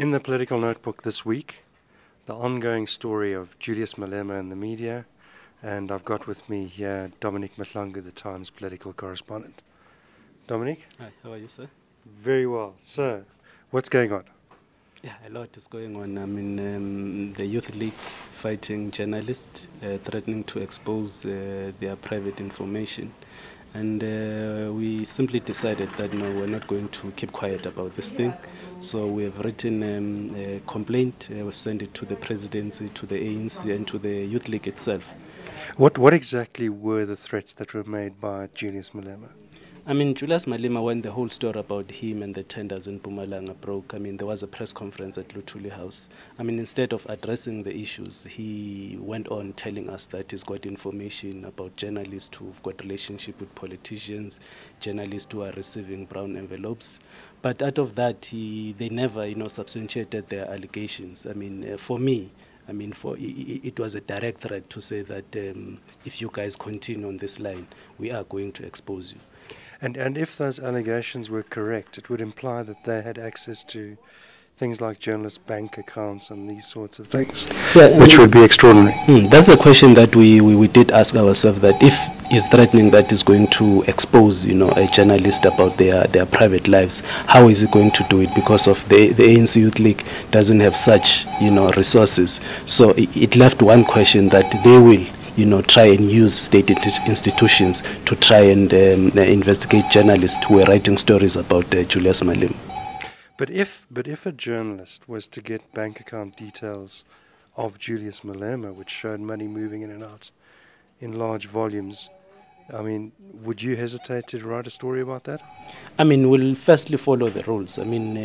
In the political notebook this week, the ongoing story of Julius Malema and the media, and I've got with me here Dominic Mahlangu, the Times political correspondent. Dominic? Hi, how are you, sir? Very well. So, what's going on? Yeah, a lot is going on. I mean, the Youth League fighting journalists, threatening to expose their private information. And we simply decided that no, we're not going to keep quiet about this thing. So we have written a complaint, we sent it to the presidency, to the ANC and to the Youth League itself. What exactly were the threats that were made by Julius Malema? I mean, Julius Malema, when the whole story about him and the tenders in Mpumalanga broke, I mean, there was a press conference at Luthuli House. I mean, instead of addressing the issues, he went on telling us that he's got information about journalists who've got relationship with politicians, journalists who are receiving brown envelopes. But out of that, they never, substantiated their allegations. I mean, for me, it was a direct threat to say that if you guys continue on this line, we are going to expose you. And if those allegations were correct, it would imply that they had access to things like journalists' bank accounts and these sorts of things, which would be extraordinary. That's a question that we did ask ourselves, that if he's threatening that he's going to expose, a journalist about their private lives, how is he going to do it? Because of the ANC Youth League doesn't have such, resources. So it left one question, that they will try and use state institutions to try and investigate journalists who are writing stories about Julius Malema. But if a journalist was to get bank account details of Julius Malema, which showed money moving in and out in large volumes, I mean, would you hesitate to write a story about that? I mean, we'll firstly follow the rules. I mean,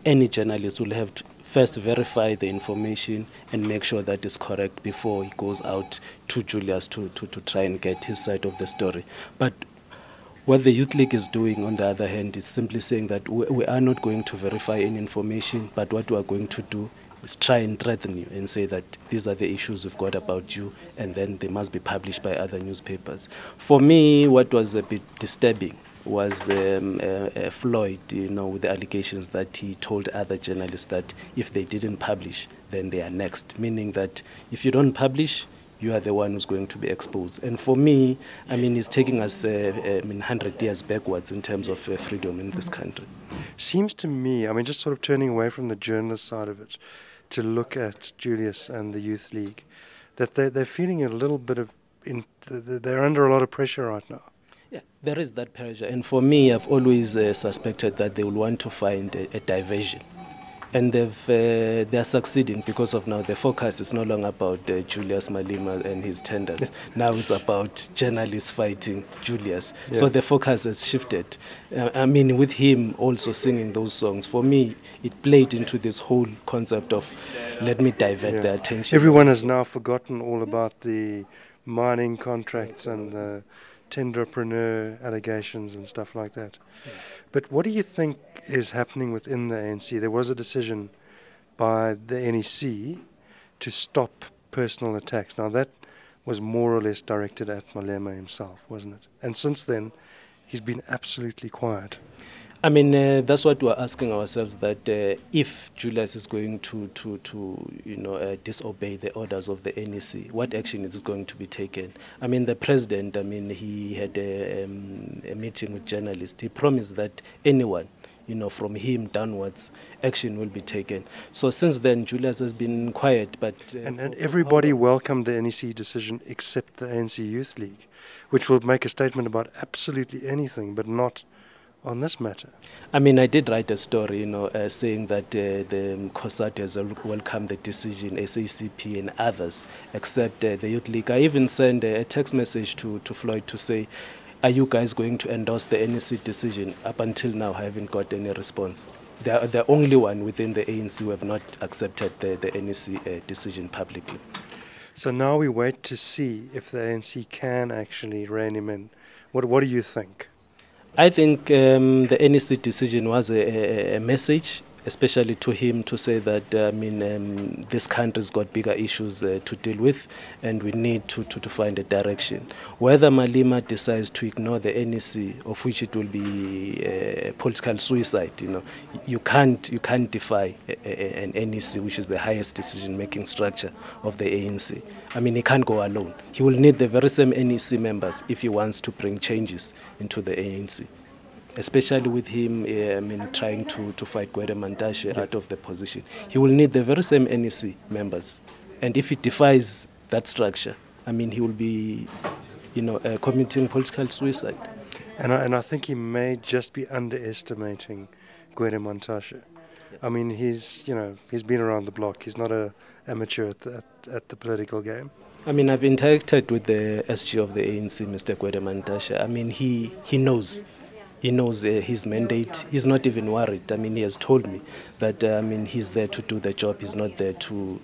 any journalist will have to first verify the information and make sure that is correct before he goes out to Julius to try and get his side of the story. But what the Youth League is doing, on the other hand, is simply saying that we are not going to verify any information, but what we are going to do is try and threaten you and say that these are the issues we've got about you, and then they must be published by other newspapers. For me, what was a bit disturbing was Floyd, with the allegations that he told other journalists that if they didn't publish, then they are next, meaning that if you don't publish, you are the one who's going to be exposed. And for me, I mean, he's taking us 100 years backwards in terms of freedom in this country. Seems to me, I mean, just sort of turning away from the journalist side of it to look at Julius and the Youth League, that they're feeling a little bit of, they're under a lot of pressure right now. Yeah, there is that pressure. And for me, I've always suspected that they will want to find a diversion. And they're succeeding, because of now the focus is no longer about Julius Malema and his tenders. Now it's about journalists fighting Julius. Yeah. So the focus has shifted. I mean, with him also singing those songs, for me, it played into this whole concept of let me divert the attention. Everyone has now forgotten all about the mining contracts and the tenderpreneur allegations and stuff like that. But what do you think is happening within the ANC? There was a decision by the NEC to stop personal attacks. Now that was more or less directed at Malema himself, wasn't it? And since then, he's been absolutely quiet. I mean, that's what we're asking ourselves, that if Julius is going to disobey the orders of the NEC, what action is going to be taken? I mean, the president, he had a meeting with journalists. He promised that anyone, from him downwards, action will be taken. So since then, Julius has been quiet. But and everybody welcomed the NEC decision except the ANC Youth League, which will make a statement about absolutely anything, but not on this matter. I mean, I did write a story, saying that the COSATU has welcomed the decision, SACP and others, except the Youth League. I even sent a text message to Floyd to say, are you guys going to endorse the NEC decision? Up until now, I haven't got any response. They're the only one within the ANC who have not accepted the NEC decision publicly. So now we wait to see if the ANC can actually rein him in. What do you think? I think the NEC decision was a message especially to him, to say that this country's got bigger issues to deal with, and we need to find a direction. Whether Malema decides to ignore the NEC, of which it will be political suicide, you can't defy an NEC, which is the highest decision-making structure of the ANC. I mean, he can't go alone. He will need the very same NEC members if he wants to bring changes into the ANC. Especially with him trying to fight Gwede Mantashe out of the position. He will need the very same NEC members. And if he defies that structure, he will be committing political suicide. And I think he may just be underestimating Gwede Mantashe. I mean, he's been around the block. He's not an amateur at the political game. I've interacted with the SG of the ANC, Mr. Gwede Mantashe. He knows. He knows his mandate. He's not even worried. He has told me that he's there to do the job. He's not there to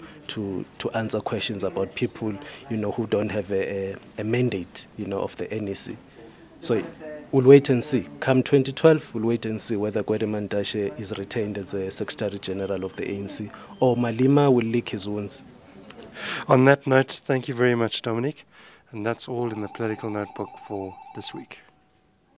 answer questions about people who don't have a mandate of the NEC. So we'll wait and see. Come 2012, we'll wait and see whether Gwede Mantashe is retained as the Secretary General of the ANC or Malema will lick his wounds. On that note, thank you very much, Dominic. And that's all in the Political Notebook for this week.